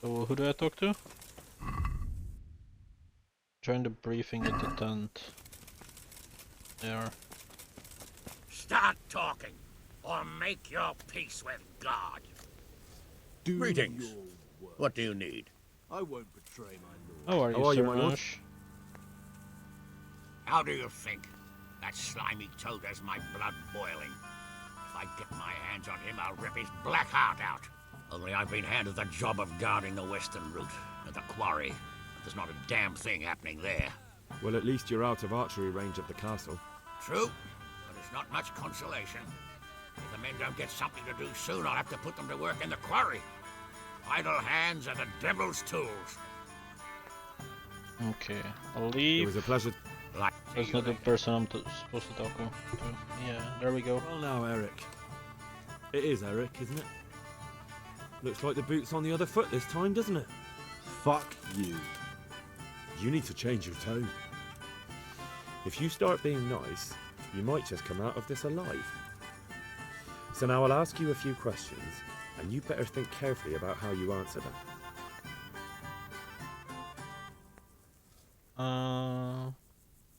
So who do I talk to? Join the briefing at the tent. There. Start talking, or make your peace with God. Do Greetings. your work. What do you need? I won't betray my How lord. are you, How are you, Sir my lord? Nash? How do you think? That slimy toad has my blood boiling. If I get my hands on him, I'll rip his black heart out. Only I've been handed the job of guarding the western route, at the quarry. There's not a damn thing happening there. Well, at least you're out of archery range of the castle. True, but it's not much consolation. If the men don't get something to do soon, I'll have to put them to work in the quarry. Idle hands are the devil's tools. Okay, I'll It leave. was a pleasure. Like That's not the person I'm supposed to talk to. Yeah, there we go. Well now, Eric. It is Eric, isn't it? Looks like the boot's on the other foot this time, doesn't it? Fuck you. You need to change your tone. If you start being nice, you might just come out of this alive. So now I'll ask you a few questions, and you better think carefully about how you answer them.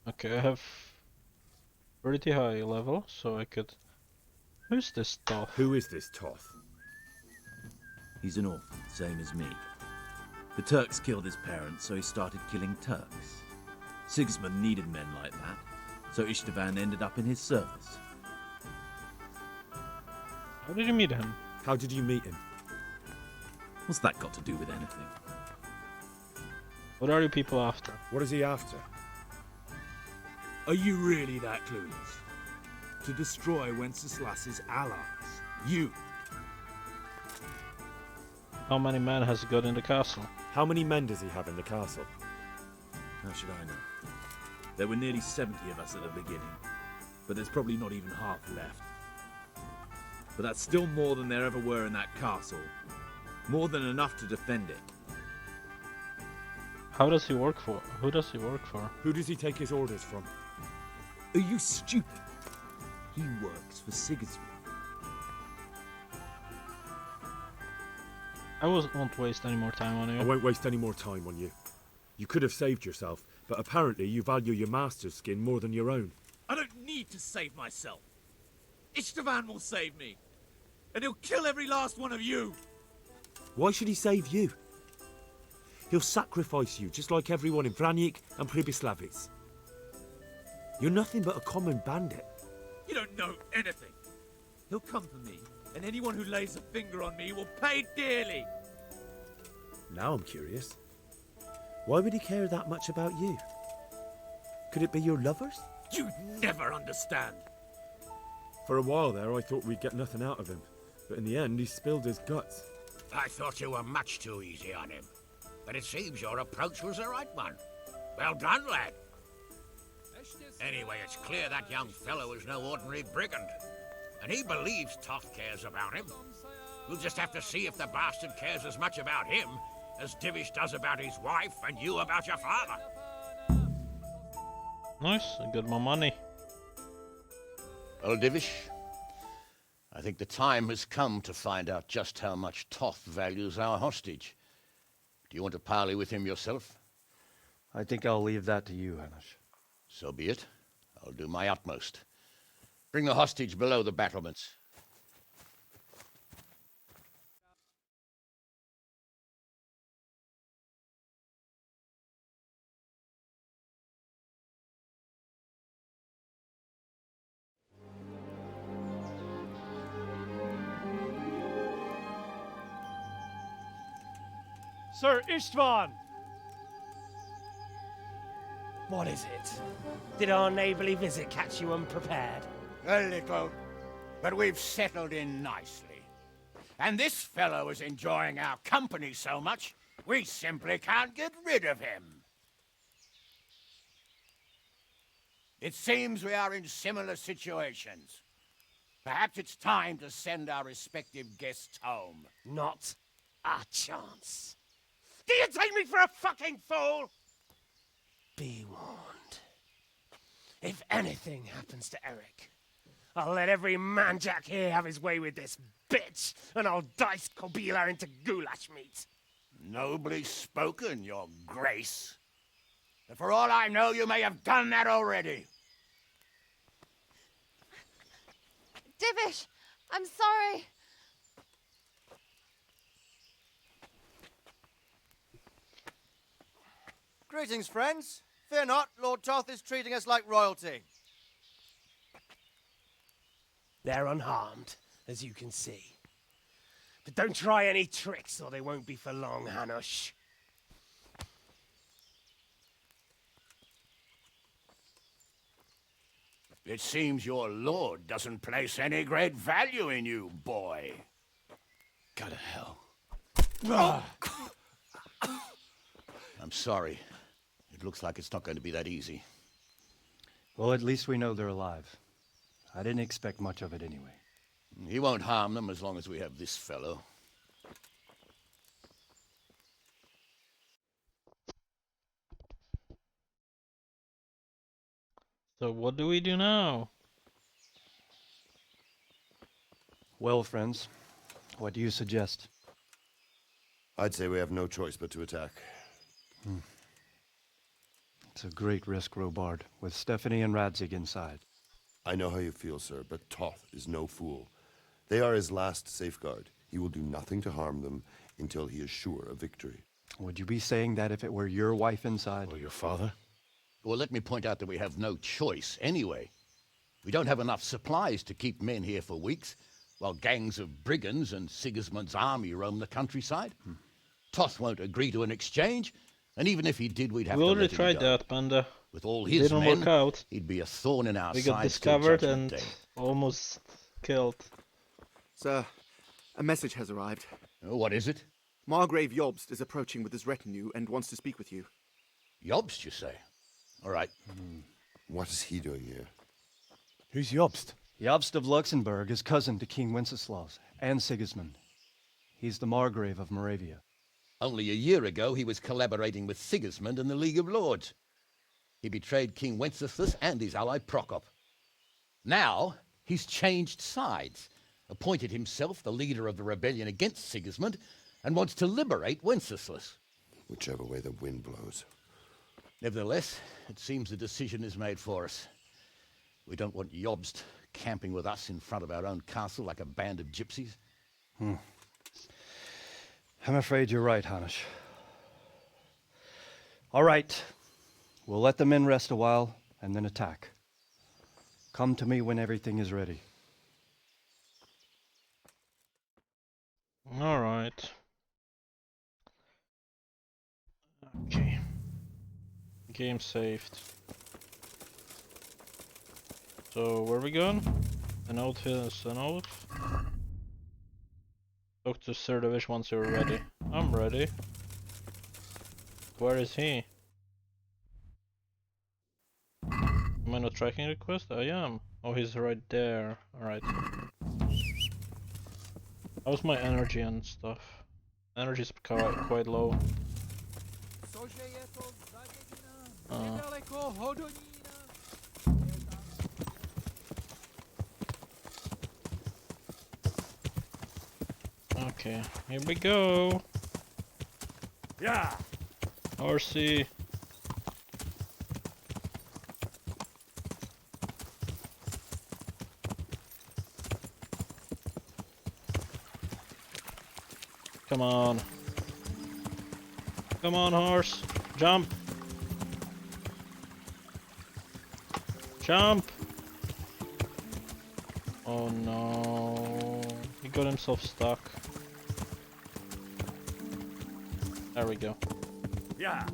Okay, I have pretty high level, so I could... Who's this stuff? Who is this Toth? He's an orphan, same as me. The Turks killed his parents, so he started killing Turks. Sigismund needed men like that, so Istvan ended up in his service. How did you meet him? How did you meet him? What's that got to do with anything? What are you people after? What is he after? Are you really that clueless? To destroy Wenceslas's allies. You. How many men has he got in the castle? How many men does he have in the castle? How should I know? There were nearly 70 of us at the beginning, but there's probably not even half left. But that's still more than there ever were in that castle. More than enough to defend it. How does he work for? Who does he work for? Who does he take his orders from? Are you stupid? He works for Sigismund. I won't waste any more time on you. I won't waste any more time on you. You could have saved yourself, but apparently you value your master's skin more than your own. I don't need to save myself. Istvan will save me. And he'll kill every last one of you. Why should he save you? He'll sacrifice you, just like everyone in Vranic and Pribyslavitz. You're nothing but a common bandit. You don't know anything. He'll come for me, and anyone who lays a finger on me will pay dearly. Now I'm curious. Why would he care that much about you? Could it be your lovers? You'd never understand. For a while there, I thought we'd get nothing out of him. But in the end, he spilled his guts. I thought you were much too easy on him. But it seems your approach was the right one. Well done, lad. Anyway, it's clear that young fellow is no ordinary brigand. And he believes Toth cares about him. We'll just have to see if the bastard cares as much about him as Divish does about his wife and you about your father. Nice, I got my money. Well, Divish, I think the time has come to find out just how much Toth values our hostage. Do you want to parley with him yourself? I think I'll leave that to you, Anish. So be it. I'll do my utmost. Bring the hostage below the battlements. Sir Istvan! What is it? Did our neighbourly visit catch you unprepared? A little, but we've settled in nicely. And this fellow is enjoying our company so much, we simply can't get rid of him. It seems we are in similar situations. Perhaps it's time to send our respective guests home. Not a chance. Do you take me for a fucking fool? Be warned. If anything happens to Eric, I'll let every man-jack here have his way with this bitch, and I'll dice Kobila into goulash meat. Nobly spoken, your grace. But for all I know, you may have done that already. Divish, I'm sorry. Greetings, friends. Fear not, Lord Toth is treating us like royalty. They're unharmed, as you can see. But don't try any tricks or they won't be for long, Hanush. It seems your lord doesn't place any great value in you, boy. Go to hell. I'm sorry. It looks like it's not going to be that easy. Well, at least we know they're alive. I didn't expect much of it anyway. He won't harm them as long as we have this fellow. So what do we do now? Well, friends, what do you suggest? I'd say we have no choice but to attack. It's a great risk, Robard, with Stephanie and Radzig inside. I know how you feel, sir, but Toth is no fool. They are his last safeguard. He will do nothing to harm them until he is sure of victory. Would you be saying that if it were your wife inside? Or your father? Well, let me point out that we have no choice anyway. We don't have enough supplies to keep men here for weeks, while gangs of brigands and Sigismund's army roam the countryside. Toth won't agree to an exchange, and even if he did, we'd have We to already let him tried go. that, Panda. With all his Didn't men, work out. he'd be a thorn in our We side. got till discovered Judgment and Day. almost killed. Sir, a message has arrived. Oh, what is it? Margrave 𝐒𝐸𝐽 is approaching with his retinue and wants to speak with you. 𝐒𝐸𝐽, you say? All right. What is he doing here? Who's Jobst? Jobst of Luxembourg is cousin to King Wenceslaus and Sigismund. He's the Margrave of Moravia. Only a year ago, he was collaborating with Sigismund and the League of Lords. He betrayed King Wenceslas and his ally Prokop. Now, he's changed sides, appointed himself the leader of the rebellion against Sigismund, and wants to liberate Wenceslas. Whichever way the wind blows. Nevertheless, it seems the decision is made for us. We don't want 𝐒𝐽ost camping with us in front of our own castle like a band of gypsies. I'm afraid you're right, Hanush. All right. We'll let the men rest a while and then attack. Come to me when everything is ready. All right. Okay. Game saved. So where are we going? An oath is an oath. Talk to Sir Divish once you're ready. I'm ready. Where is he? Am I not tracking request? I am. Oh, he's right there. Alright. How's my energy and stuff? Energy's quite low. Okay, here we go. Yeah. RC. Come on. Come on, horse. Jump. Jump. Oh no. He got himself stuck. There we go. Yeah.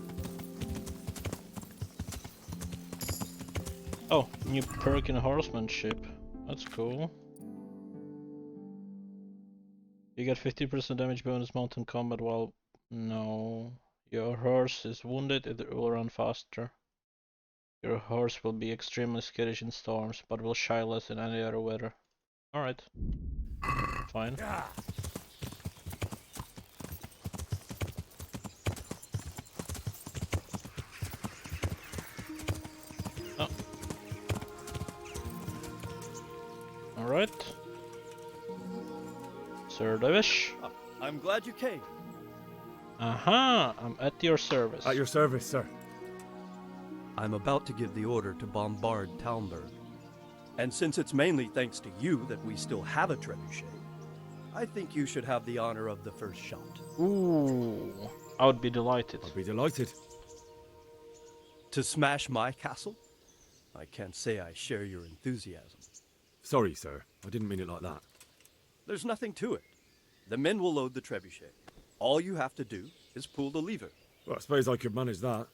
Oh, new perk in horsemanship. That's cool. You get 50% damage bonus mountain combat while... No. Your horse is wounded, it will run faster. Your horse will be extremely skittish in storms, but will shy less in any other weather. Alright. Fine. Yeah. Oh. Alright. Sir Divish. I'm glad you came. Aha! I'm at your service. At your service, sir. I'm about to give the order to bombard Talmberg. And since it's mainly thanks to you that we still have a trebuchet, I think you should have the honor of the first shot. Ooh, I would be delighted. I'd be delighted. To smash my castle? I can't say I share your enthusiasm. Sorry, sir. I didn't mean it like that. There's nothing to it. The men will load the trebuchet. All you have to do is pull the lever. Well, I suppose I could manage that.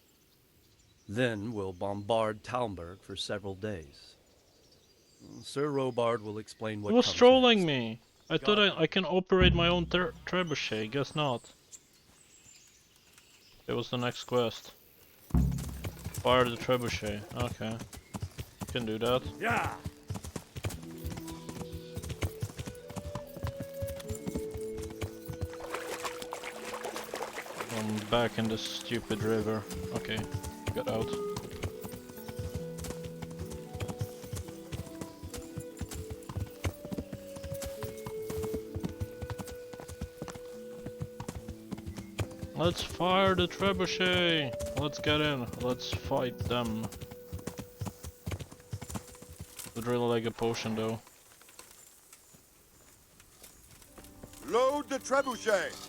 Then we'll bombard Talmberg for several days. Sir Robard will explain what He was comes trolling next. me. I thought I can operate my own trebuchet. Guess not. It was the next quest. Fire the trebuchet. Okay. Can do that. Yeah. I'm back in this stupid river. Okay, get out. Let's fire the trebuchet! Let's get in. Let's fight them. Would really like a potion though. Load the trebuchet!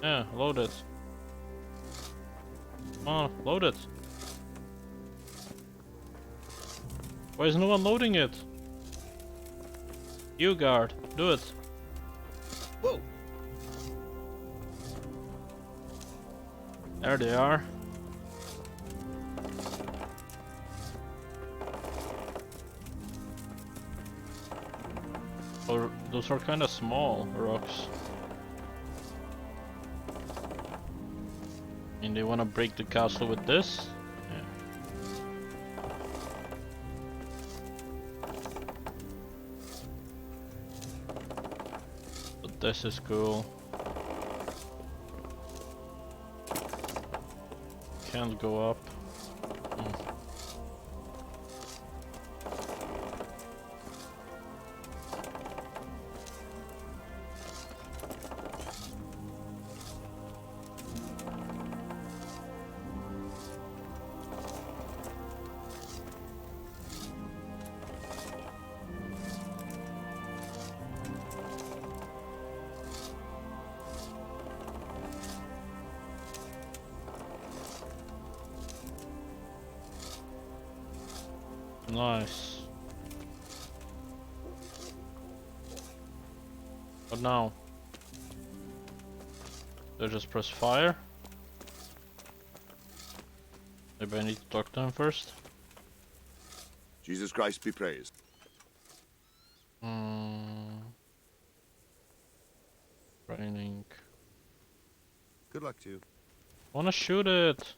Yeah, load it. Come on, load it. Why is no one loading it? You guard, do it. Whoa. There they are. Or those are kind of small rocks. And they want to break the castle with this? Yeah. But this is cool. Can't go up. Nice. What now? Do I just press fire? Maybe I need to talk to him first. Jesus Christ be praised. Training. Good luck to you. Wanna shoot it?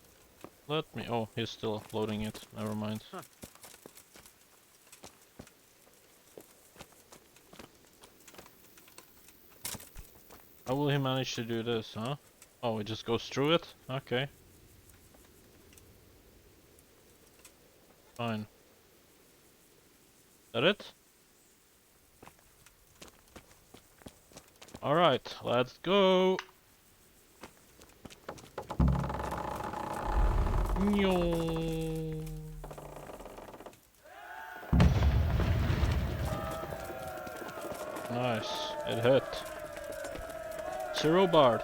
Let me. Oh, he's still loading it. Never mind. Huh. How will he manage to do this, huh? Oh, he just goes through it? Okay. Fine. That it? Alright, let's go! Nyo. Nice, it hit. Zero Bard.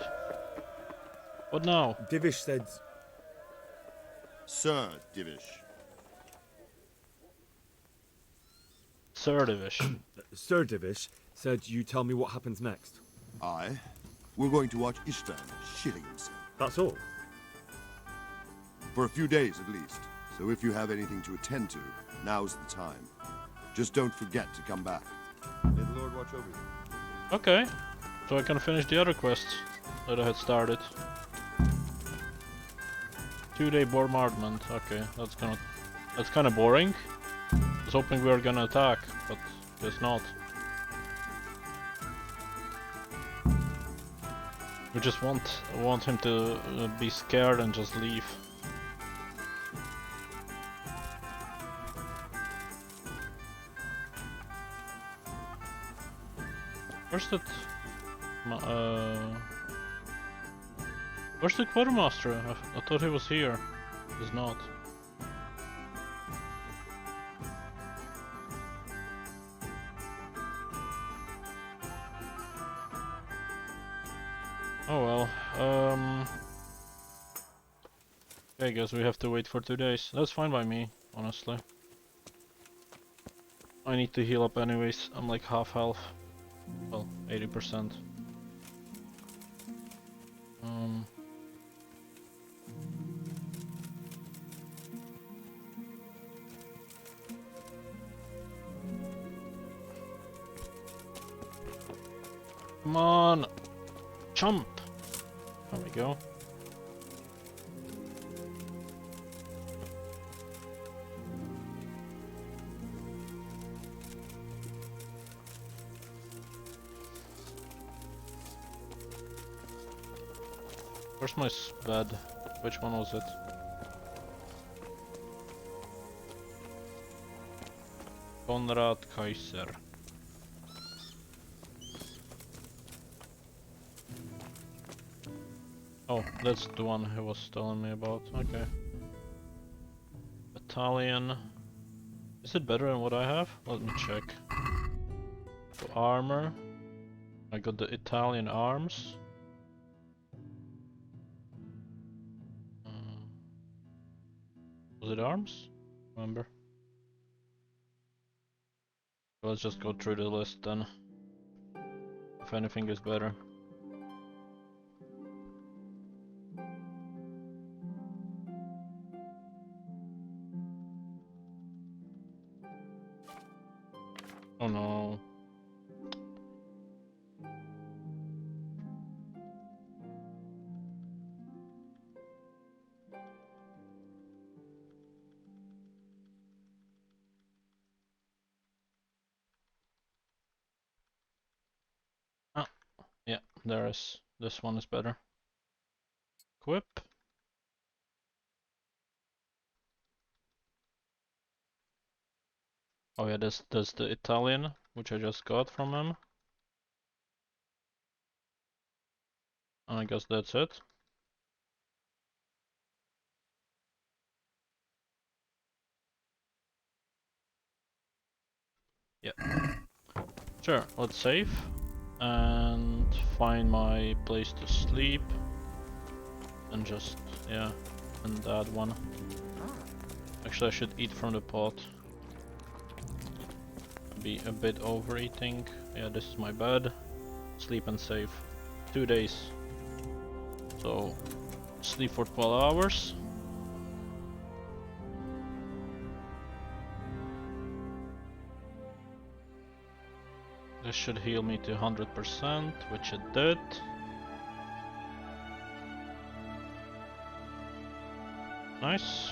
What now? Divish said... Sir Divish. Sir Divish. Sir Divish said you tell me what happens next. Aye. We're going to watch Istvan shitting himself. That's all. For a few days at least. So if you have anything to attend to, now's the time. Just don't forget to come back. May the Lord watch over you. Okay. So I can finish the other quests that I had started. 2-day bombardment. Okay, that's kind of boring. I was hoping we were gonna attack, but guess not. We just want him to be scared and just leave. Where's that? Where's the quartermaster? I thought he was here. He's not. Oh well. I guess we have to wait for 2 days. That's fine by me, honestly. I need to heal up anyways. I'm like half health. Well, 80%. Come on! Jump! There we go. Where's my bed? Which one was it? Konrad Kaiser. Oh, that's the one he was telling me about. Okay. Battalion. Is it better than what I have? Let me check. So armor. I got the Italian arms. Was it arms? Remember? Let's just go through the list then. If anything is better. Oh no. Ah, yeah, there is. This one is better. Equip. Oh yeah, that's the Italian, which I just got from him. And I guess that's it. Yeah. Sure, let's save. And find my place to sleep. And just, yeah, and that one. Actually, I should eat from the pot. Be a bit overeating. Yeah, this is my bed. Sleep and save. 2 days. So, sleep for 12 hours. This should heal me to 100%, which it did. Nice.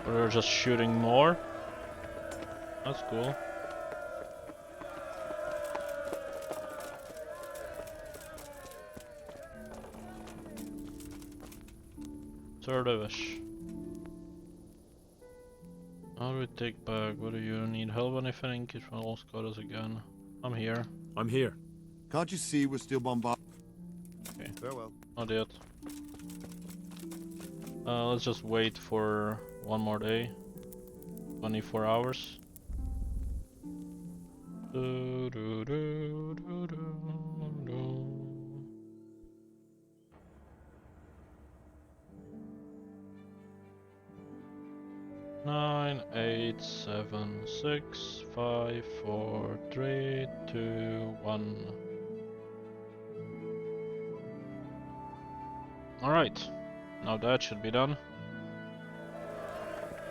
We're just shooting more. That's cool. Third-ish. How do we take back? What do you need? Help anything? It will all squad us again. I'm here. I'm here. Can't you see we're still bombarded? Okay. Farewell. Not yet. Let's just wait for one more day. 24 hours. Do, do, do, do, do, do. Nine, 8, 7, 6, 5, 4, 3, 2, 1. Alright, now that should be done.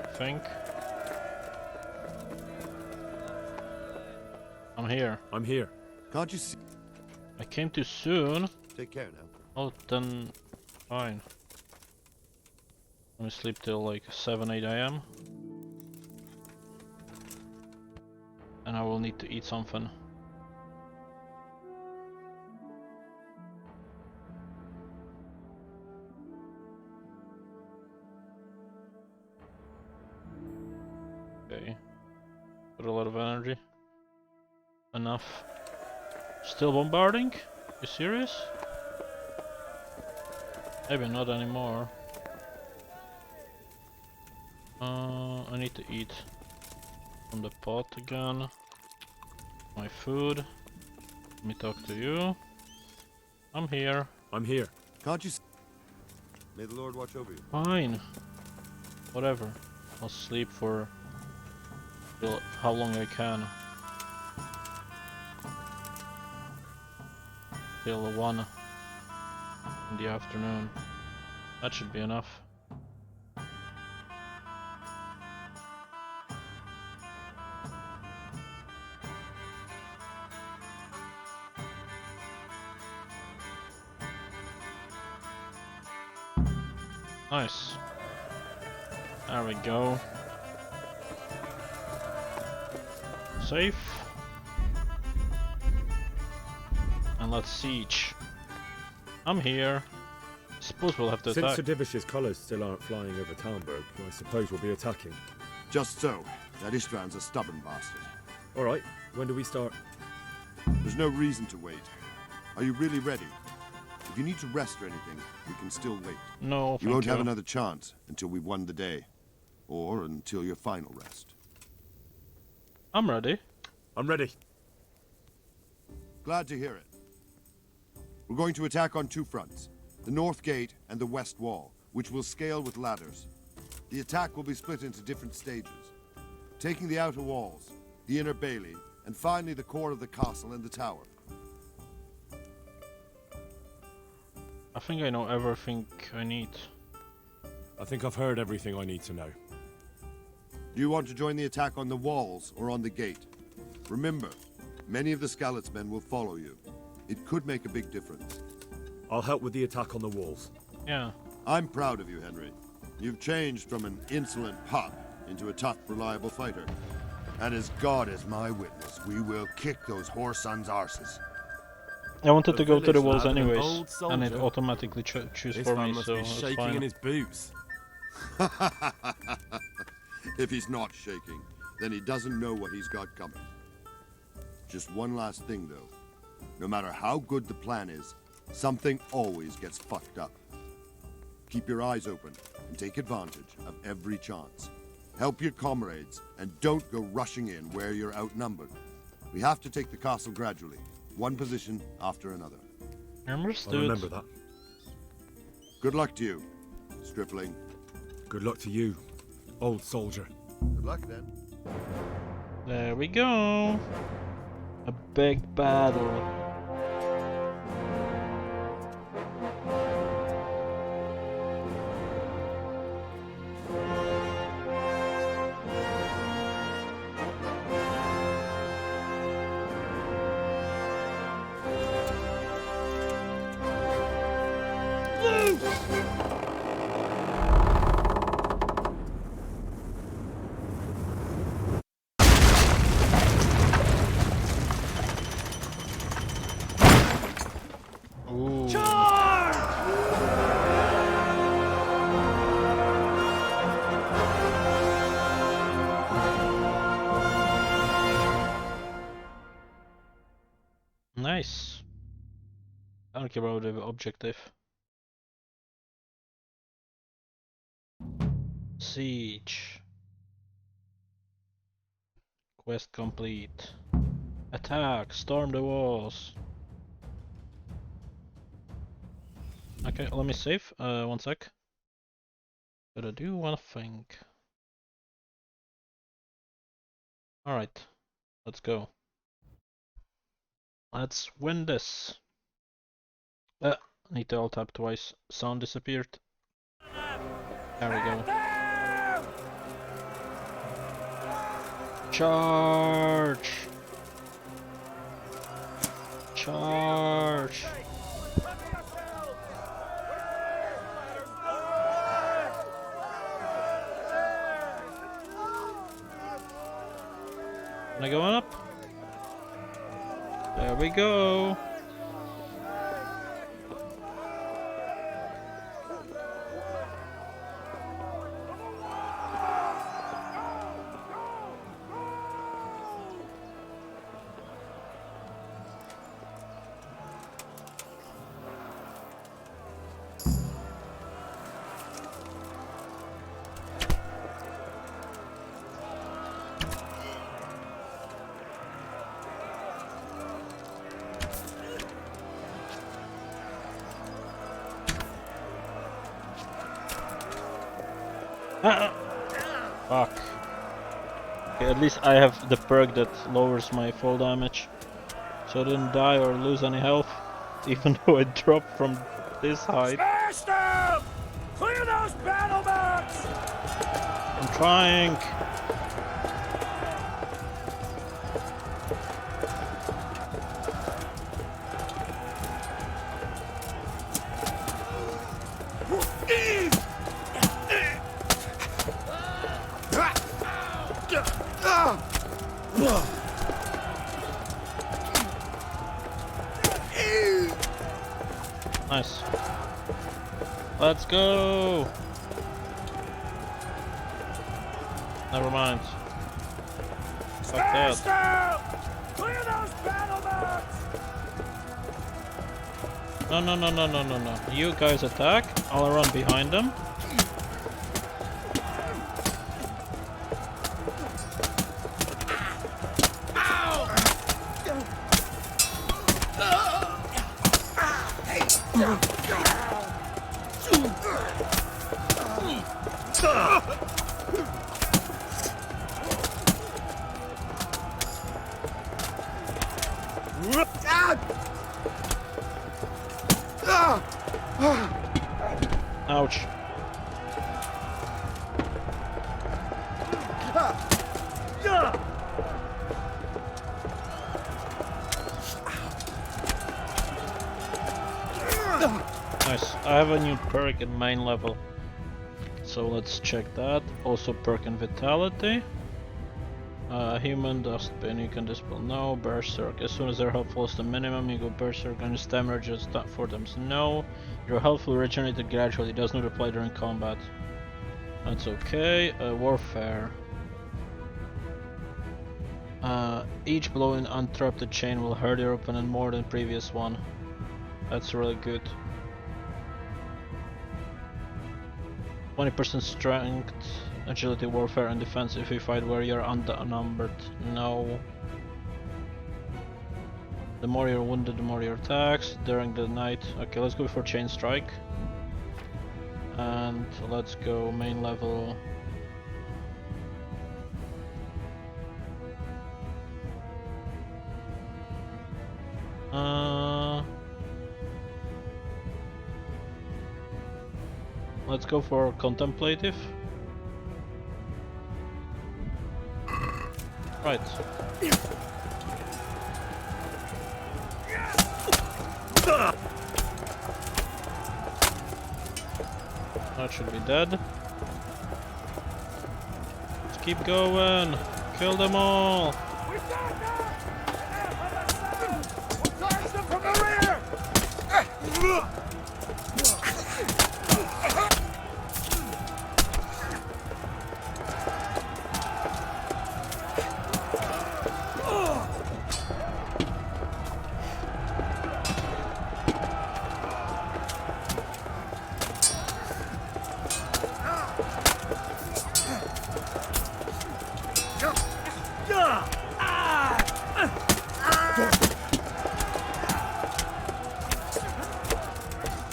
I think. I'm here. I'm here. Can't you see? I came too soon. Take care now. Oh, then fine. Let me sleep till like 7, 8 AM. And I will need to eat something. Got a lot of energy. Enough. Still bombarding? You serious? Maybe not anymore. I need to eat from the pot again. My food. Let me talk to you. I'm here. I'm here. Can't you? May the Lord watch over you. Fine. Whatever. I'll sleep for how long I can. Till 1 in the afternoon. That should be enough. Nice. There we go. Safe. And let's siege. I'm here. Suppose we'll have to attack. Since Ardivish's colours still aren't flying over Talmberg, I suppose we'll be attacking. Just so. That Istvan's a stubborn bastard. Alright, when do we start? There's no reason to wait. Are you really ready? If you need to rest or anything, we can still wait. No, you won't have another chance until we've won the day. Or until your final rest. I'm ready. I'm ready. Glad to hear it. We're going to attack on 2 fronts. The north gate and the west wall, which will scale with ladders. The attack will be split into different stages. Taking the outer walls, the inner bailey, and finally the core of the castle and the tower. I think I know everything I need. I think I've heard everything I need to know. Do you want to join the attack on the walls or on the gate? Remember, many of the Skalitz men will follow you. It could make a big difference. I'll help with the attack on the walls. Yeah. I'm proud of you, Henry. You've changed from an insolent pup into a tough, reliable fighter. And as God is my witness, we will kick those whore sons' arses. I wanted to go to the walls lad and an anyways, old and it soldier. automatically choose This for man me, must so be it's shaking fine. in his boots. If he's not shaking, then he doesn't know what he's got coming. Just one last thing, though. No matter how good the plan is, something always gets fucked up. Keep your eyes open and take advantage of every chance. Help your comrades and don't go rushing in where you're outnumbered. We have to take the castle gradually, one position after another. Understood. I'll remember that. Good luck to you, stripling. Good luck to you, old soldier. Good luck then. There we go. A big battle. Nice. I don't care about the objective. Siege. Quest complete. Attack. Storm the walls. Okay, let me save. 1 sec. Gotta do one thing. Alright. Let's go. Let's win this. Need to alt tab twice. Sound disappeared. There we go. Charge! Charge! Am I going up? There we go. Ah! Fuck. Okay, at least I have the perk that lowers my fall damage. So I didn't die or lose any health, even though I dropped from this height. Smash them! Clear those battle bots! I'm trying. Nice. Let's go. Never mind. Fuck that. Clear those battle bots! No. You guys attack. I'll run behind them. Ouch. Nice. I have a new perk in main level. So let's check that. Also perk in vitality. Human dustbin, you can dispel no. Berserk, as soon as their health falls to minimum, you go berserk and stamina just for them. So no. Your health will regenerate gradually, does not apply during combat. That's okay. Warfare. Each blow in uninterrupted chain will hurt your opponent more than previous one. That's really good. 20% strength, agility, warfare, and defense if you fight where you're outnumbered. No. The more you're wounded, the more your attacks during the night. Okay, let's go for chain strike. And let's go main level. Let's go for contemplative. Right. That should be dead. Let's keep going. Kill them all. Charge them from the rear!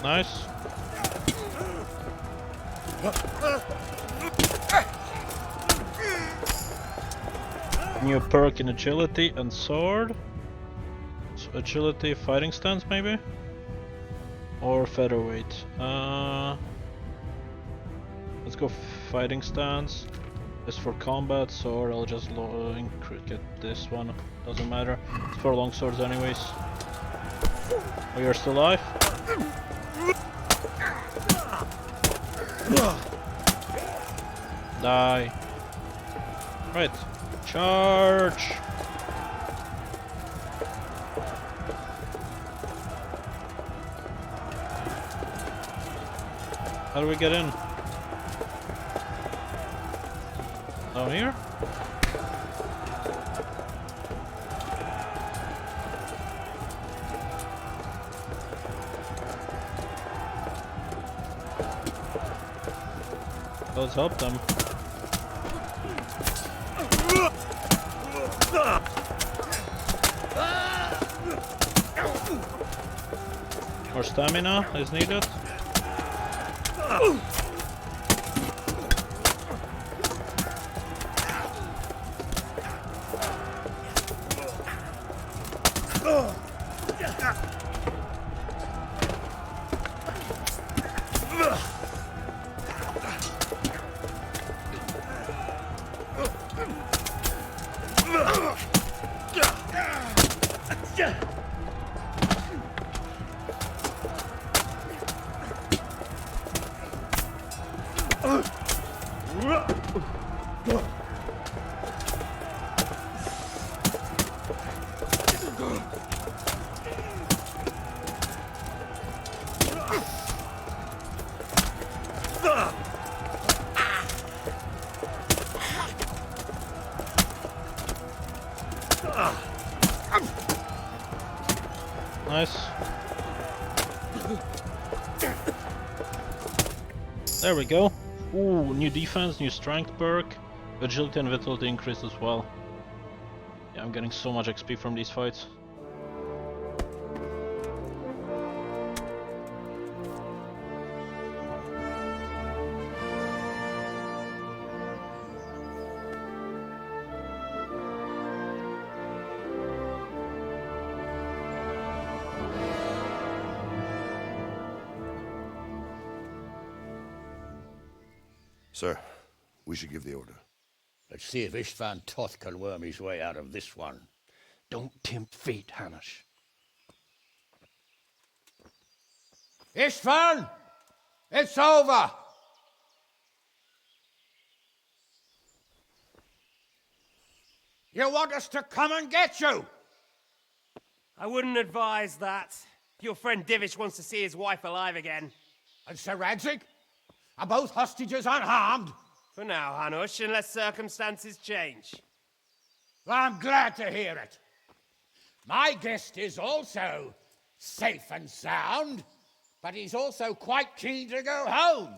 Nice. New perk in agility and sword. So agility, fighting stance maybe? Or featherweight. Let's go fighting stance. This for combat, sword I'll just get this one. Doesn't matter. It's for long swords anyways. Oh, you're still alive? Die. Right. Charge! How do we get in? Down here? Let's help them. More stamina is needed. Nice. There we go. Ooh, new defense, new strength perk. Agility and vitality increase as well. Yeah, I'm getting so much XP from these fights. Sir, we should give the order. Let's see if Istvan Toth can worm his way out of this one. Don't tempt fate, Hanush. Istvan! It's over! You want us to come and get you? I wouldn't advise that. If your friend Divish wants to see his wife alive again. And Sir Radzig? Are both hostages unharmed? For now, Hanush, unless circumstances change. Well, I'm glad to hear it. My guest is also safe and sound, but he's also quite keen to go home.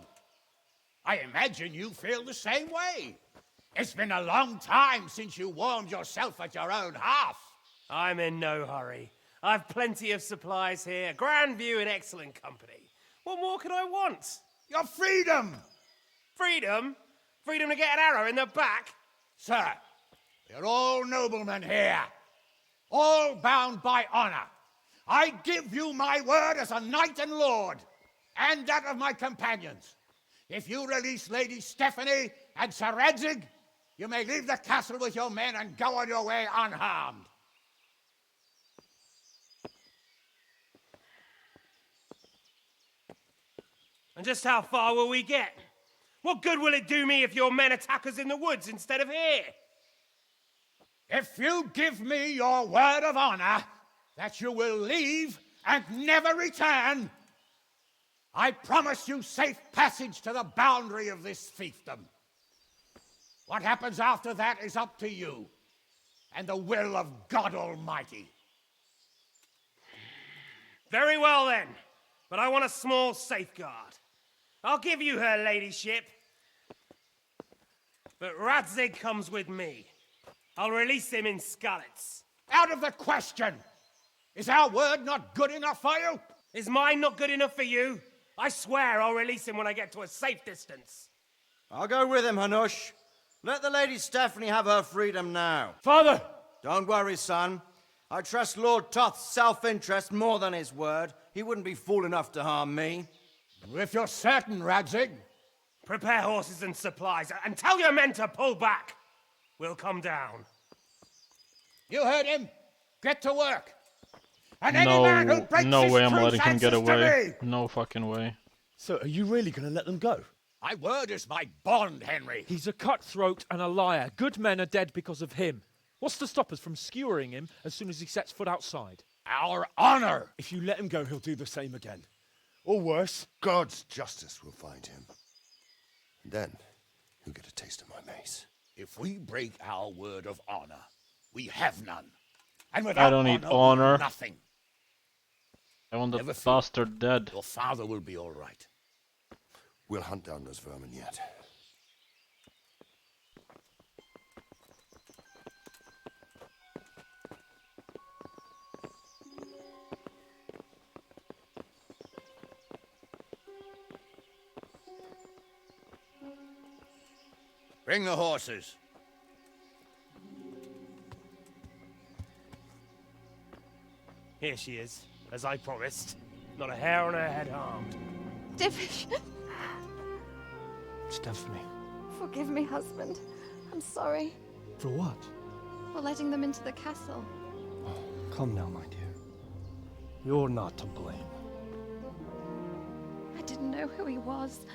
I imagine you feel the same way. It's been a long time since you warmed yourself at your own hearth. I'm in no hurry. I've plenty of supplies here, grand view and excellent company. What more could I want? Your freedom! Freedom? Freedom to get an arrow in the back? Sir, we're all noblemen here, all bound by honor. I give you my word as a knight and lord, and that of my companions. If you release Lady Stephanie and Sir Radzig, you may leave the castle with your men and go on your way unharmed. And just how far will we get? What good will it do me if your men attack us in the woods instead of here? If you give me your word of honor that you will leave and never return, I promise you safe passage to the boundary of this fiefdom. What happens after that is up to you and the will of God Almighty. Very well then, but I want a small safeguard. I'll give you her ladyship, but Radzig comes with me. I'll release him in Skalitz. Out of the question! Is our word not good enough for you? Is mine not good enough for you? I swear I'll release him when I get to a safe distance. I'll go with him, Hanush. Let the Lady Stephanie have her freedom now. Father! Don't worry, son. I trust Lord Toth's self-interest more than his word. He wouldn't be fool enough to harm me. If you're certain, Radzig. Prepare horses and supplies, and tell your men to pull back. We'll come down. You heard him. Get to work. And any man who breaks No his way I'm truce letting him get answers to away. me. No fucking way. So, are you really going to let them go? My word is my bond, Henry. He's a cutthroat and a liar. Good men are dead because of him. What's to stop us from skewering him as soon as he sets foot outside? Our honor. If you let him go, he'll do the same again. Or worse. God's justice will find him. And then he'll get a taste of my mace. If we break our word of honor, we have none. And without I don't need honor, honor. nothing. I want the Never fear. bastard dead. Your father will be all right. We'll hunt down those vermin yet. Bring the horses. Here she is, as I promised. Not a hair on her head harmed. Divish, Stephanie. forgive me, husband. I'm sorry For what? for letting them into the castle. Come now, my dear. You're not to blame. I didn't know who he was.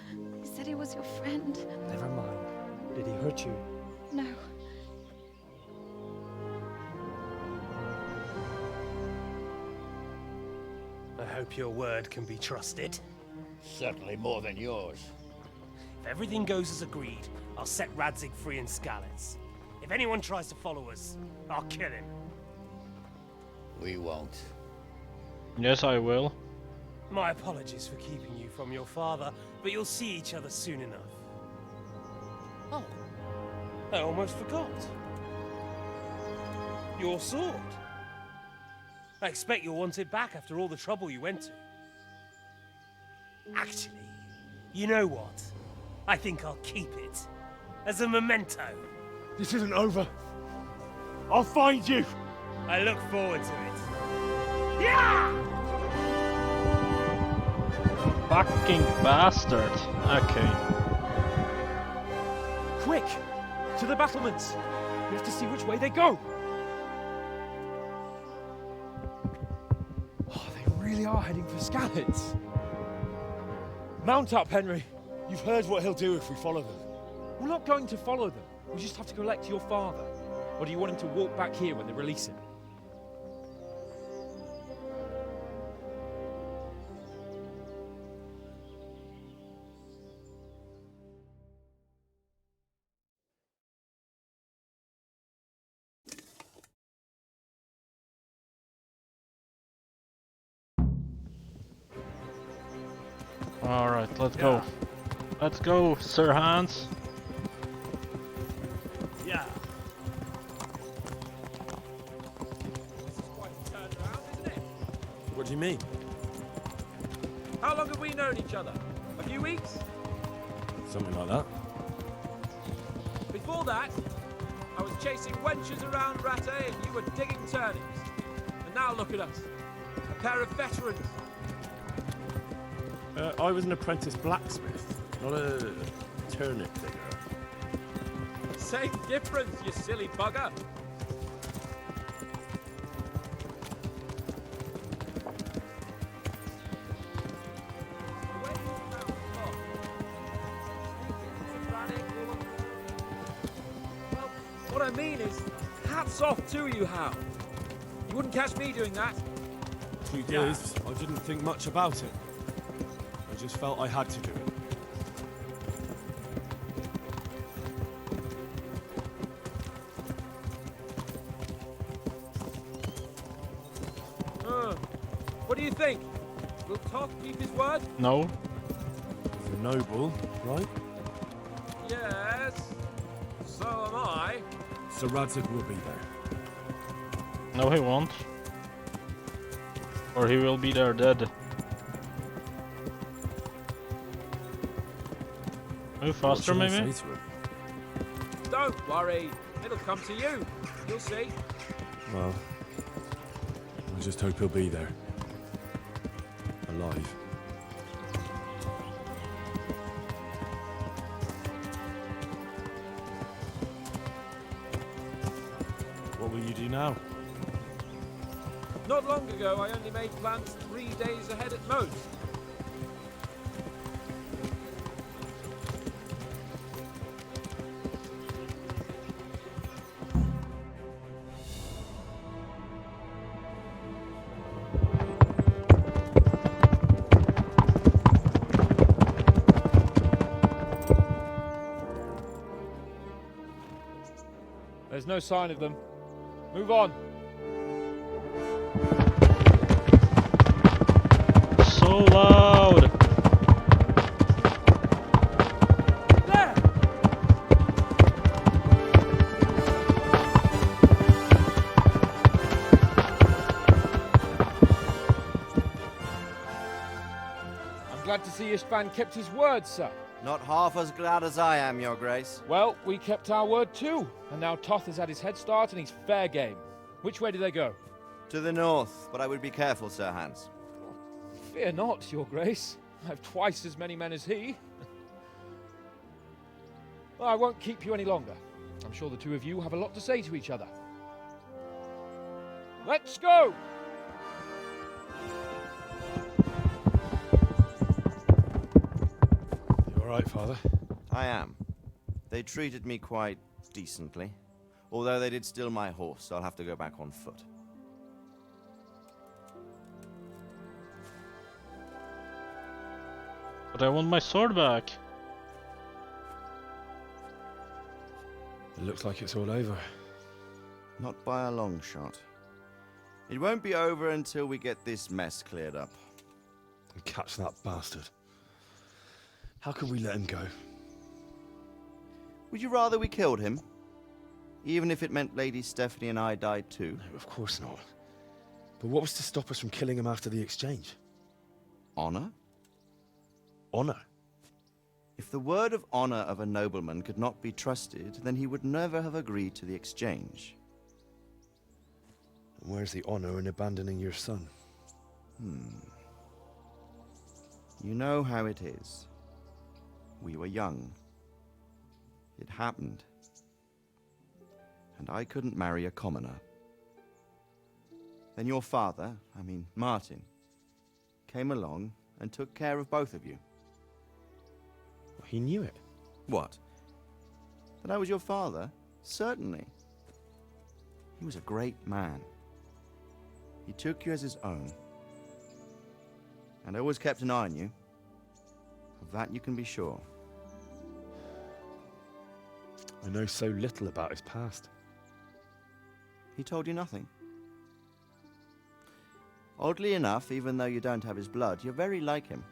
He said he was your friend. Never mind. Did he hurt you? No. I hope your word can be trusted. Certainly more than yours. If everything goes as agreed, I'll set Radzig free in Skalitz. If anyone tries to follow us, I'll kill him. We won't. Yes, I will. My apologies for keeping you from your father, but you'll see each other soon enough. Oh, I almost forgot. Your sword. I expect you'll want it back after all the trouble you went to. Actually, you know what? I think I'll keep it. As a memento. This isn't over. I'll find you. I look forward to it. Yeah! Fucking bastard. Okay. Quick! To the battlements! We have to see which way they go! Oh, they really are heading for Skalitz. Mount up, Henry. You've heard what he'll do if we follow them. We're not going to follow them. We just have to collect your father. Or do you want him to walk back here when they release him? Alright, let's go. Let's go, Sir Hans. Yeah. This is quite a turnaround, isn't it? What do you mean? How long have we known each other? A few weeks? Something like that. Before that, I was chasing wenches around Rattay and you were digging turnips. And now look at us. A pair of veterans. I was an apprentice blacksmith, not a turnip digger. Same difference, you silly bugger. Well, what I mean is, hats off to you, Hal. You wouldn't catch me doing that. Truth is, I didn't think much about it. I just felt I had to do it. What do you think? Will Toth keep his word? No. He's a noble, right? Yes. So am I. Sir Radzig will be there. No, he won't. Or he will be there dead. Move faster, What should I maybe? say to him? Don't worry. It'll come to you. You'll see. Well, I just hope he'll be there. Alive. What will you do now? Not long ago, I only made plans 3 days ahead at most. There's no sign of them. Move on. So loud! There! I'm glad to see Istvan kept his word, sir. Not half as glad as I am, Your Grace. Well, we kept our word too. And now Toth has had his head start and he's fair game. Which way do they go? To the north, but I would be careful, Sir Hans. Fear not, Your Grace. I have twice as many men as he. Well, I won't keep you any longer. I'm sure the two of you have a lot to say to each other. Let's go! right, Father? I am. They treated me quite decently. Although they did steal my horse, so I'll have to go back on foot. But I want my sword back. It looks like it's all over. Not by a long shot. It won't be over until we get this mess cleared up. And catch that bastard. How could we let him go? Would you rather we killed him? Even if it meant Lady Stephanie and I died too? No, of course not. But what was to stop us from killing him after the exchange? Honor? Honor? If the word of honor of a nobleman could not be trusted, then he would never have agreed to the exchange. And where's the honor in abandoning your son? You know how it is. We were young. It happened. And I couldn't marry a commoner. Then your father, Martin, came along and took care of both of you. He knew it. What? That I was your father? Certainly. He was a great man. He took you as his own. And always kept an eye on you. Of that you can be sure. I know so little about his past. He told you nothing? Oddly enough, even though you don't have his blood, you're very like him.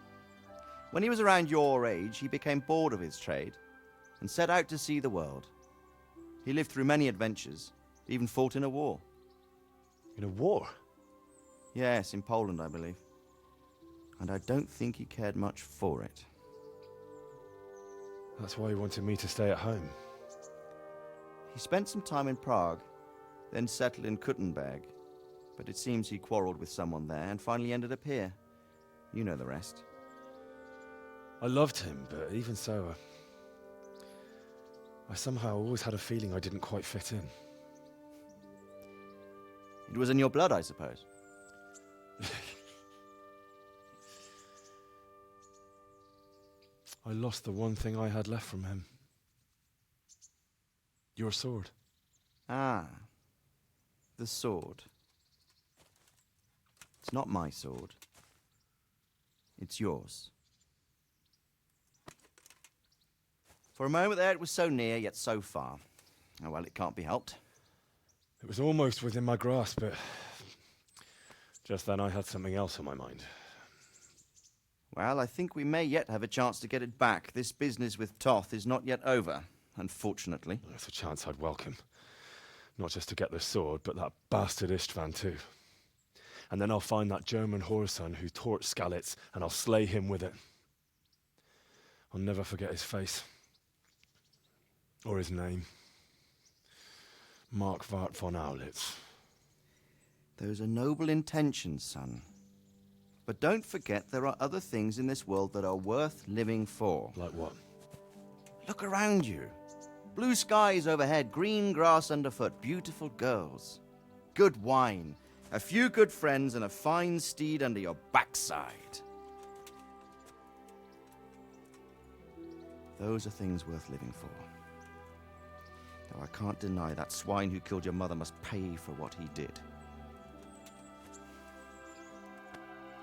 When he was around your age, he became bored of his trade and set out to see the world. He lived through many adventures, even fought in a war. In a war? Yes, in Poland, I believe. And I don't think he cared much for it. That's why he wanted me to stay at home. He spent some time in Prague, then settled in Kuttenberg. But it seems he quarreled with someone there and finally ended up here. You know the rest. I loved him, but even so, I somehow always had a feeling I didn't quite fit in. It was in your blood, I suppose. I lost the one thing I had left from him. Your sword. Ah, the sword. It's not my sword. It's yours. For a moment there, it was so near, yet so far. Oh, well, it can't be helped. It was almost within my grasp, but just then I had something else on my mind. Well, I think we may yet have a chance to get it back. This business with Toth is not yet over, unfortunately. That's a chance I'd welcome. Not just to get the sword, but that bastard Istvan too. And then I'll find that German whoreson who torched 𝐒𝐤𝐿𝐼, and I'll slay him with it. I'll never forget his face. Or his name. Marquardt von Aulitz. Those are noble intentions, son. But don't forget there are other things in this world that are worth living for. Like what? Look around you. Blue skies overhead, green grass underfoot, beautiful girls. Good wine, a few good friends, and a fine steed under your backside. Those are things worth living for. Though I can't deny that swine who killed your mother must pay for what he did.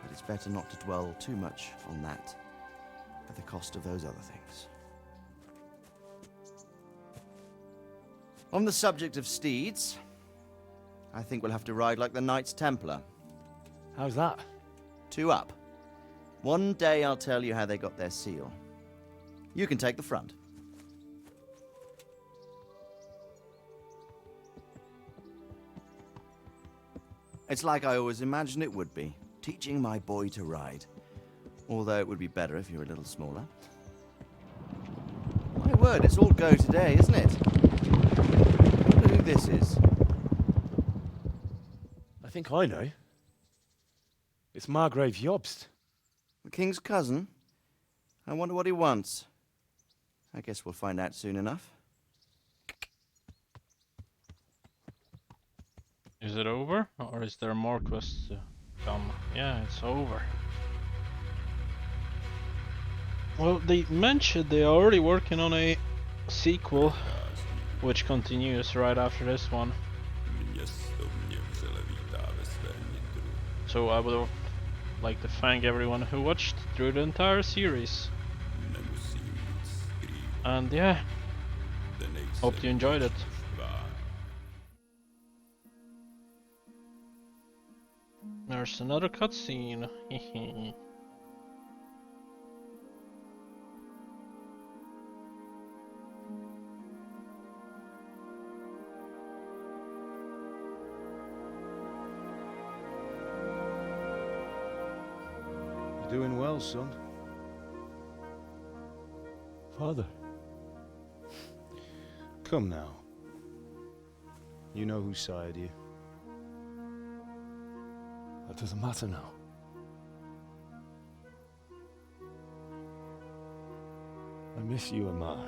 But it's better not to dwell too much on that at the cost of those other things. On the subject of steeds, I think we'll have to ride like the Knights Templar. How's that? 2 up. One day I'll tell you how they got their seal. You can take the front. It's like I always imagined it would be, teaching my boy to ride. Although it would be better if you were a little smaller. My word, it's all go today, isn't it? I wonder who this is. I think I know. It's Margrave Jobst. The king's cousin? I wonder what he wants. I guess we'll find out soon enough. Is it over? Or is there more quests to come? Yeah, it's over. Well, they mentioned they are already working on a sequel, which continues right after this one. So I would like to thank everyone who watched through the entire series. And yeah, hope you enjoyed it. There's another cutscene. You're doing well, son. Father. Come now. You know who sired you. That doesn't matter now. I miss you, Amar.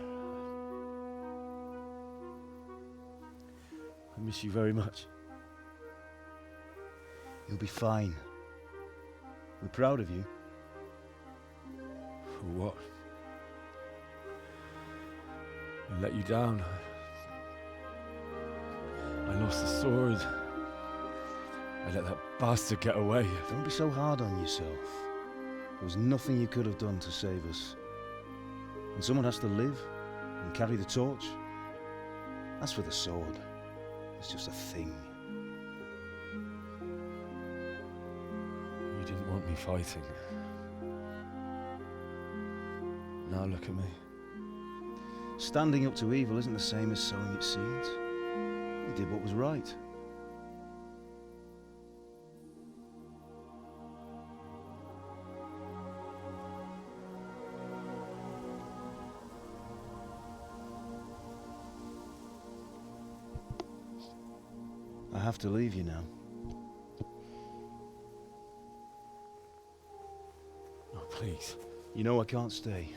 I miss you very much. You'll be fine. We're proud of you. For what? I let you down. I lost the sword. I let that bastard get away. Don't be so hard on yourself. There was nothing you could have done to save us. And someone has to live and carry the torch. As for the sword, it's just a thing. You didn't want me fighting. Now look at me. Standing up to evil isn't the same as sowing its seeds. You did what was right. I have to leave you now. Oh, please. You know I can't stay.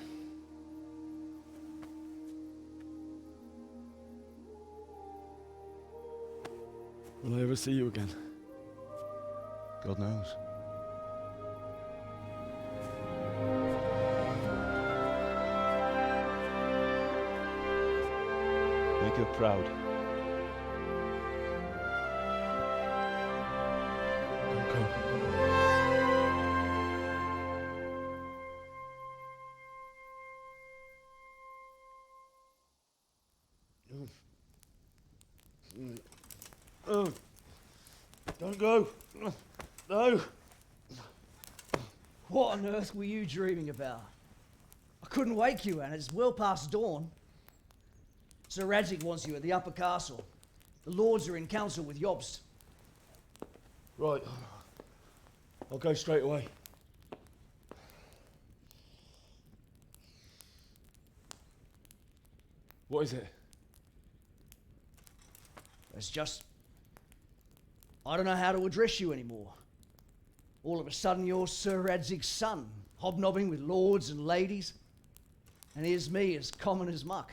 Will I ever see you again? God knows. Make her proud. Don't go. Oh, don't go. No. What on earth were you dreaming about? I couldn't wake you, and it's well past dawn. Sir Radzig wants you at the upper castle. The lords are in council with Jobst. Right. I'll go straight away. What is it? It's just... I don't know how to address you anymore. All of a sudden you're Sir Radzig's son, hobnobbing with lords and ladies. And here's me, as common as muck.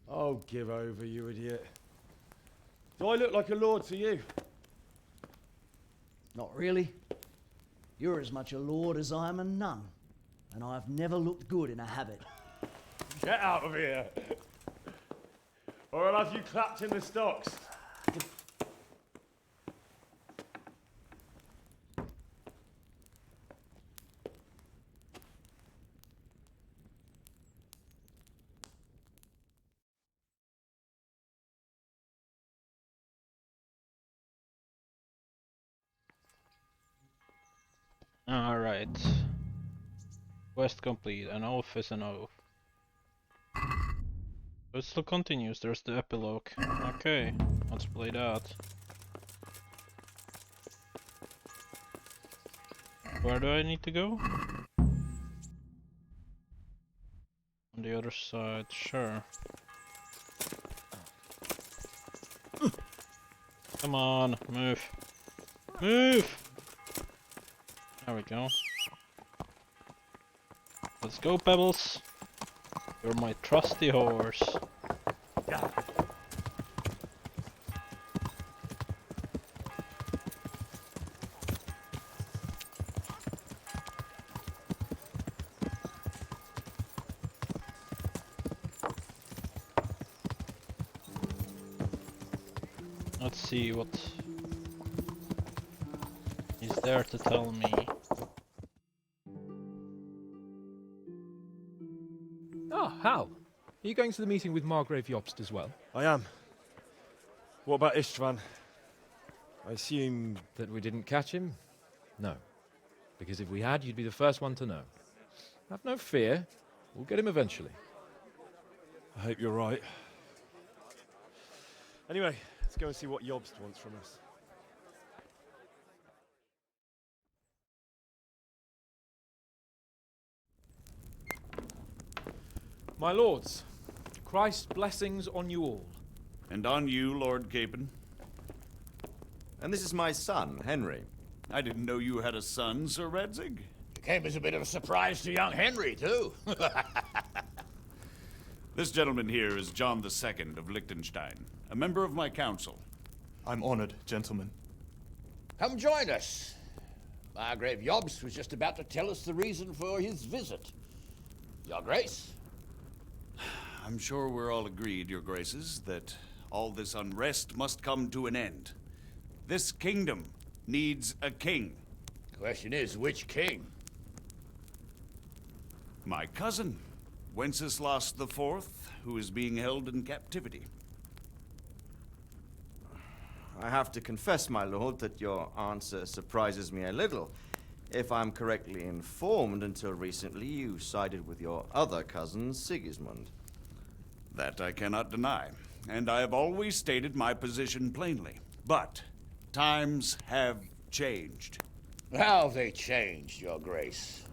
Oh, give over, you idiot. Do I look like a lord to you? Not really. You're as much a lord as I am a nun. And I've never looked good in a habit. Get out of here! Or I'll have you clapped in the stocks. Alright. Quest complete. An oath is an oath. So it still continues. There's the epilogue. Okay, let's play that. Where do I need to go? On the other side, sure. Come on, move. Move! There we go. Let's go, Pebbles. You're my trusty horse. Let's see what is there to tell me. Ah, Hal. Are you going to the meeting with Margrave Jobst as well? I am. What about Istvan? I assume... That we didn't catch him? No. Because if we had, you'd be the first one to know. Have no fear. We'll get him eventually. I hope you're right. Anyway, let's go and see what Jobst wants from us. My lords, Christ's blessings on you all. And on you, Lord Capon. And this is my son, Henry. I didn't know you had a son, Sir Redzig. It came as a bit of a surprise to young Henry, too. This gentleman here is John II of Liechtenstein, a member of my council. I'm honored, gentlemen. Come join us. Margrave Jobst was just about to tell us the reason for his visit. Your Grace? I'm sure we're all agreed, Your Graces, that all this unrest must come to an end. This kingdom needs a king. Question is, which king? My cousin, Wenceslas IV, who is being held in captivity. I have to confess, my lord, that your answer surprises me a little. If I'm correctly informed, until recently you sided with your other cousin, Sigismund. That I cannot deny, and I have always stated my position plainly. But times have changed. How have they changed, Your Grace?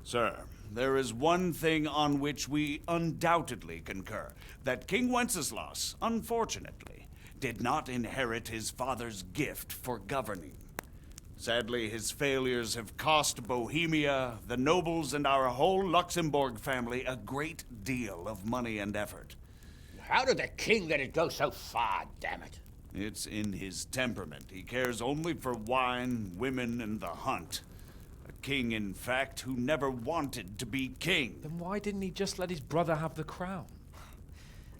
Sir, there is one thing on which we undoubtedly concur, that King Wenceslas, unfortunately, did not inherit his father's gift for governing. Sadly, his failures have cost Bohemia, the nobles, and our whole Luxembourg family a great deal of money and effort. How did the king let it go so far, damn it? It's in his temperament. He cares only for wine, women, and the hunt. A king, in fact, who never wanted to be king. Then why didn't he just let his brother have the crown?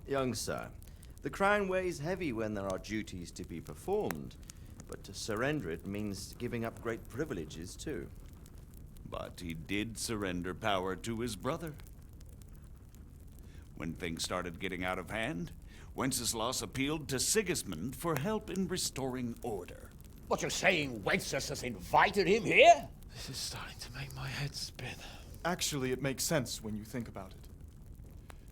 Young sir, the crown weighs heavy when there are duties to be performed, but to surrender it means giving up great privileges too. But he did surrender power to his brother. When things started getting out of hand, Wenceslas appealed to Sigismund for help in restoring order. What, you're saying Wenceslas has invited him here? This is starting to make my head spin. Actually, it makes sense when you think about it.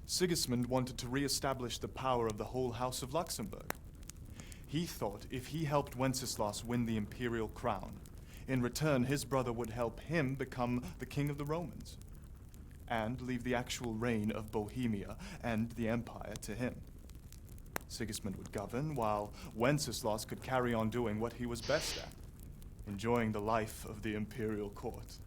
Sigismund wanted to re-establish the power of the whole House of Luxembourg. He thought if he helped Wenceslas win the imperial crown, in return his brother would help him become the king of the Romans, and leave the actual reign of Bohemia and the empire to him. Sigismund would govern, while Wenceslas could carry on doing what he was best at, enjoying the life of the imperial court.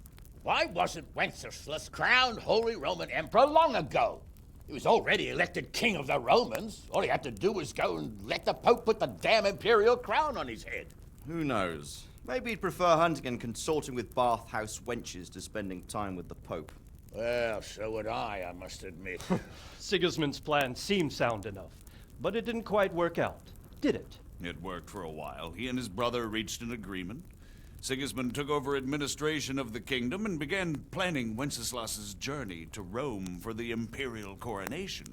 Why wasn't Wenceslas crowned Holy Roman Emperor long ago? He was already elected king of the Romans. All he had to do was go and let the Pope put the damn imperial crown on his head. Who knows? Maybe he'd prefer hunting and consorting with bathhouse wenches to spending time with the Pope. Well, so would I must admit. Sigismund's plan seemed sound enough, but it didn't quite work out, did it? It worked for a while. He and his brother reached an agreement. Sigismund took over administration of the kingdom and began planning Wenceslas's journey to Rome for the imperial coronation.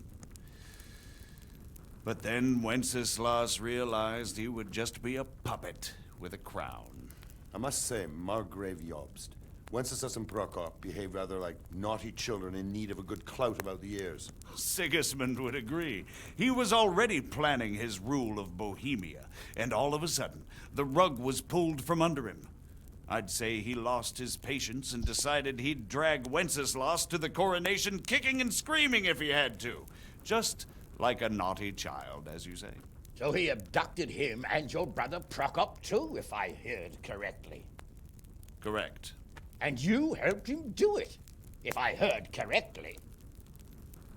But then Wenceslas realized he would just be a puppet with a crown. I must say, Margrave Jobst, Wenceslas and Prokop behave rather like naughty children in need of a good clout about the ears. Sigismund would agree. He was already planning his rule of Bohemia, and all of a sudden, the rug was pulled from under him. I'd say he lost his patience and decided he'd drag Wenceslas to the coronation kicking and screaming if he had to. Just like a naughty child, as you say. So he abducted him and your brother Prokop too, if I heard correctly. Correct. And you helped him do it, if I heard correctly.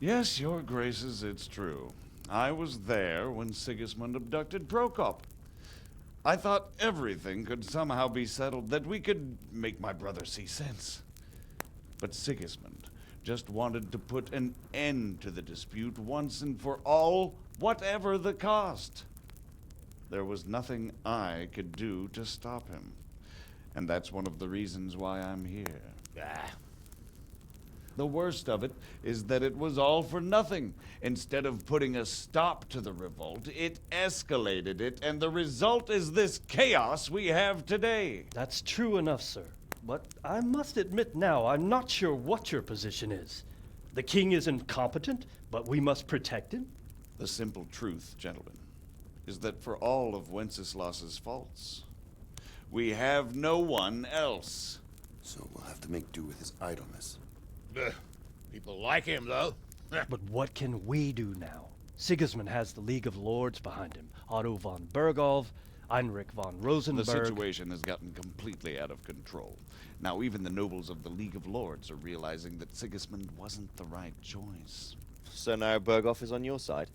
Yes, your graces, it's true. I was there when Sigismund abducted Prokop. I thought everything could somehow be settled, that we could make my brother see sense. But Sigismund just wanted to put an end to the dispute once and for all, whatever the cost. There was nothing I could do to stop him. And that's one of the reasons why I'm here. The worst of it is that it was all for nothing. Instead of putting a stop to the revolt, it escalated it, and the result is this chaos we have today. That's true enough, sir. But I must admit now, I'm not sure what your position is. The king is incompetent, but we must protect him? The simple truth, gentlemen, is that for all of Wenceslas's faults, we have no one else. So we'll have to make do with his idleness. People like him, though. But what can we do now? Sigismund has the League of Lords behind him. Otto von Berghoff, Heinrich von Rosenberg. The situation has gotten completely out of control. Now even the nobles of the League of Lords are realizing that Sigismund wasn't the right choice. So now Berghoff is on your side.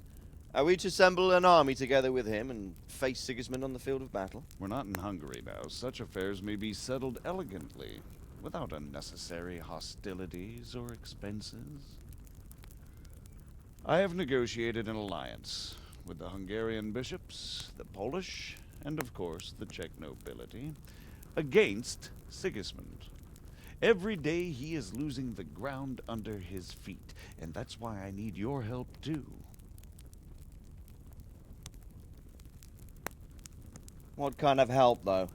Are we to assemble an army together with him and face Sigismund on the field of battle? We're not in Hungary now. Such affairs may be settled elegantly, without unnecessary hostilities or expenses. I have negotiated an alliance with the Hungarian bishops, the Polish, and of course the Czech nobility, against Sigismund. Every day he is losing the ground under his feet, and that's why I need your help too. What kind of help, though?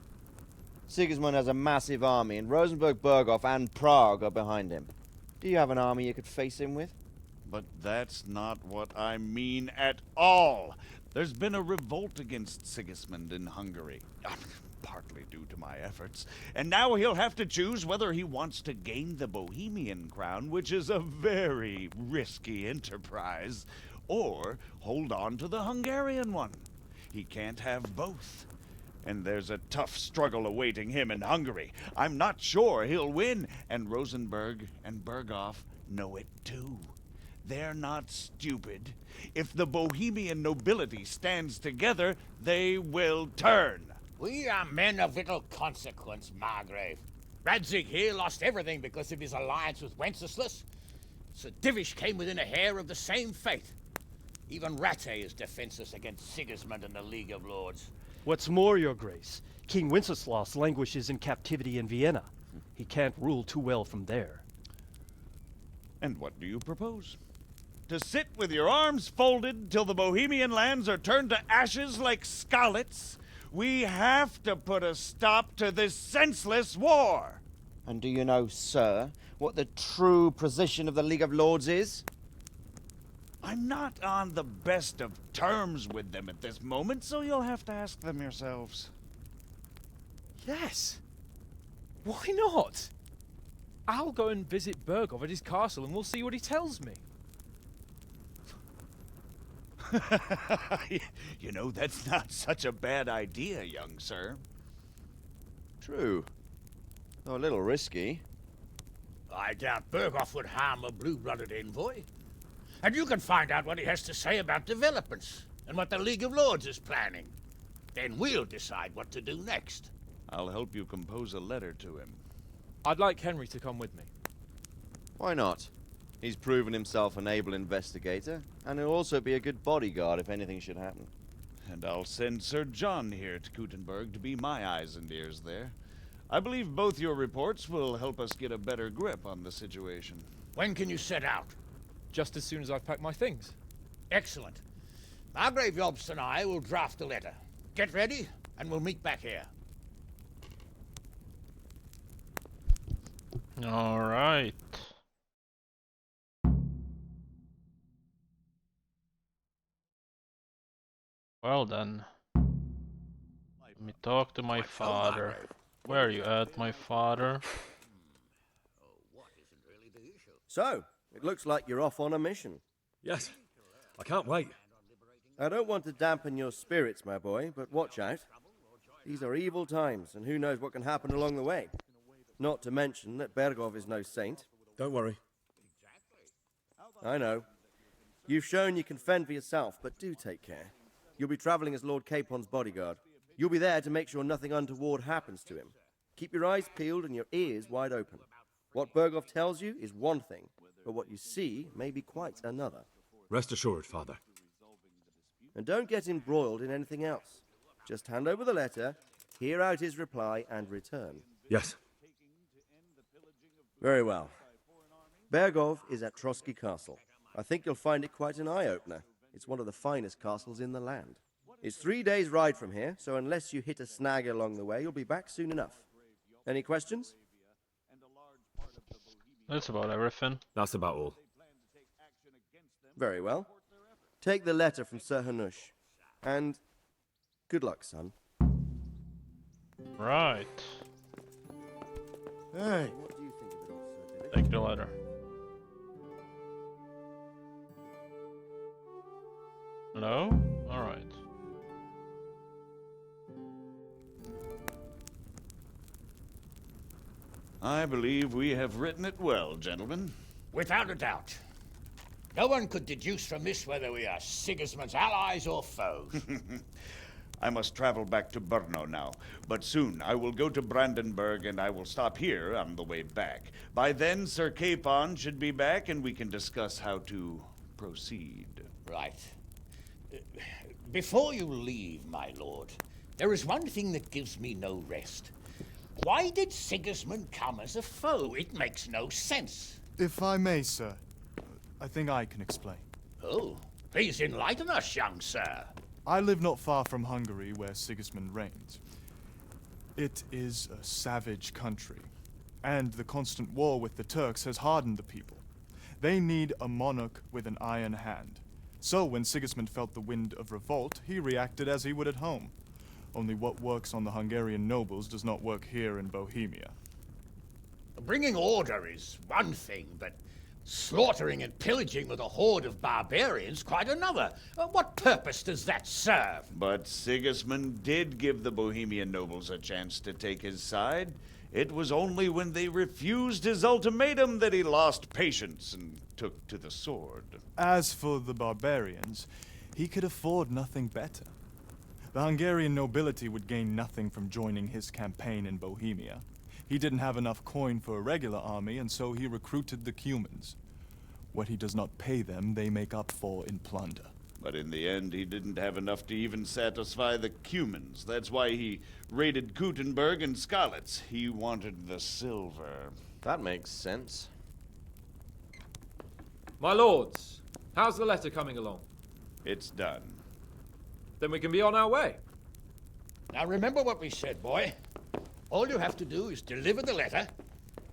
Sigismund has a massive army, and Rosenberg, Berghoff, and Prague are behind him. Do you have an army you could face him with? But that's not what I mean at all. There's been a revolt against Sigismund in Hungary, partly due to my efforts, and now he'll have to choose whether he wants to gain the Bohemian crown, which is a very risky enterprise, or hold on to the Hungarian one. He can't have both. And there's a tough struggle awaiting him in Hungary. I'm not sure he'll win, and Rosenberg and Berghoff know it too. They're not stupid. If the Bohemian nobility stands together, they will turn. We are men of little consequence, Margrave. Radzig here lost everything because of his alliance with Wenceslas. Sir Divish came within a hair of the same fate. Even Rattay is defenseless against Sigismund and the League of Lords. What's more, your grace, King Wenceslas languishes in captivity in Vienna. He can't rule too well from there. And what do you propose? To sit with your arms folded till the Bohemian lands are turned to ashes like Skalitz? We have to put a stop to this senseless war! And do you know, sir, what the true position of the League of Lords is? I'm not on the best of terms with them at this moment, so you'll have to ask them yourselves. Yes. Why not? I'll go and visit Berghoff at his castle and we'll see what he tells me. You know, that's not such a bad idea, young sir. True. Though a little risky. I doubt Berghoff would harm a blue-blooded envoy. And you can find out what he has to say about developments and what the League of Lords is planning. Then we'll decide what to do next. I'll help you compose a letter to him. I'd like Henry to come with me. Why not? He's proven himself an able investigator, and he'll also be a good bodyguard if anything should happen. And I'll send Sir John here to Kuttenberg to be my eyes and ears there. I believe both your reports will help us get a better grip on the situation. When can you set out? Just as soon as I've packed my things. Excellent. Margrave Jobst and I will draft a letter. Get ready, and we'll meet back here. All right. Well then. Let me talk to my father. Where are you at, my father? So, it looks like you're off on a mission. Yes, I can't wait. I don't want to dampen your spirits, my boy, but watch out. These are evil times, and who knows what can happen along the way. Not to mention that Berghoff is no saint. Don't worry. I know. You've shown you can fend for yourself, but do take care. You'll be traveling as Lord Capon's bodyguard. You'll be there to make sure nothing untoward happens to him. Keep your eyes peeled and your ears wide open. What Berghoff tells you is one thing, but what you see may be quite another. Rest assured, Father. And don't get embroiled in anything else. Just hand over the letter, hear out his reply, and return. Yes. Very well. Bergov is at Trotsky Castle. I think you'll find it quite an eye-opener. It's one of the finest castles in the land. It's 3 days' ride from here, so unless you hit a snag along the way, you'll be back soon enough. Any questions? That's about everything. That's about all. Very well. Take the letter from Sir Hanush. And good luck, son. Right. Hey. What do you think of it all, Sir David? Take the letter. No? Alright. I believe we have written it well, gentlemen. Without a doubt. No one could deduce from this whether we are Sigismund's allies or foes. I must travel back to Brno now, but soon I will go to Brandenburg and I will stop here on the way back. By then, Sir Capon should be back and we can discuss how to proceed. Right. Before you leave, my lord, there is one thing that gives me no rest. Why did Sigismund come as a foe? It makes no sense. If I may, sir, I think I can explain. Oh, please enlighten us, young sir. I live not far from Hungary, where Sigismund reigns. It is a savage country, and the constant war with the Turks has hardened the people. They need a monarch with an iron hand. So when Sigismund felt the wind of revolt, he reacted as he would at home. Only what works on the Hungarian nobles does not work here in Bohemia. Bringing order is one thing, but slaughtering and pillaging with a horde of barbarians quite another. What purpose does that serve? But Sigismund did give the Bohemian nobles a chance to take his side. It was only when they refused his ultimatum that he lost patience and took to the sword. As for the barbarians, he could afford nothing better. The Hungarian nobility would gain nothing from joining his campaign in Bohemia. He didn't have enough coin for a regular army, and so he recruited the 𝐒𝐬𝐽mans. What he does not pay them, they make up for in plunder. But in the end, he didn't have enough to even satisfy the 𝐒𝐬mans. That's why he raided Gutenberg and Skalitz. He wanted the silver. That makes sense. My lords, how's the letter coming along? It's done. Then we can be on our way. Now remember what we said, boy. All you have to do is deliver the letter,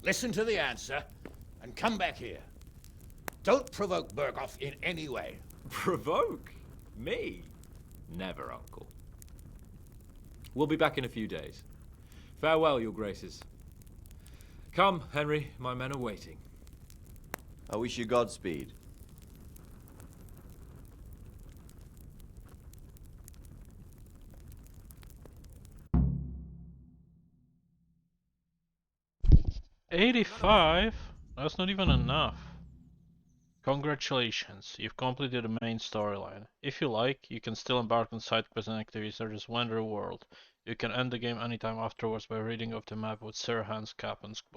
listen to the answer, and come back here. Don't provoke Berghoff in any way. Provoke? Me? Never, Uncle. We'll be back in a few days. Farewell, your graces. Come, Henry, my men are waiting. I wish you Godspeed. $85? That's not even enough. Congratulations, you've completed the main storyline. If you like, you can still embark on side quests and activities such as wander the world. You can end the game anytime afterwards by reading of the map with Sir Hans Cappen's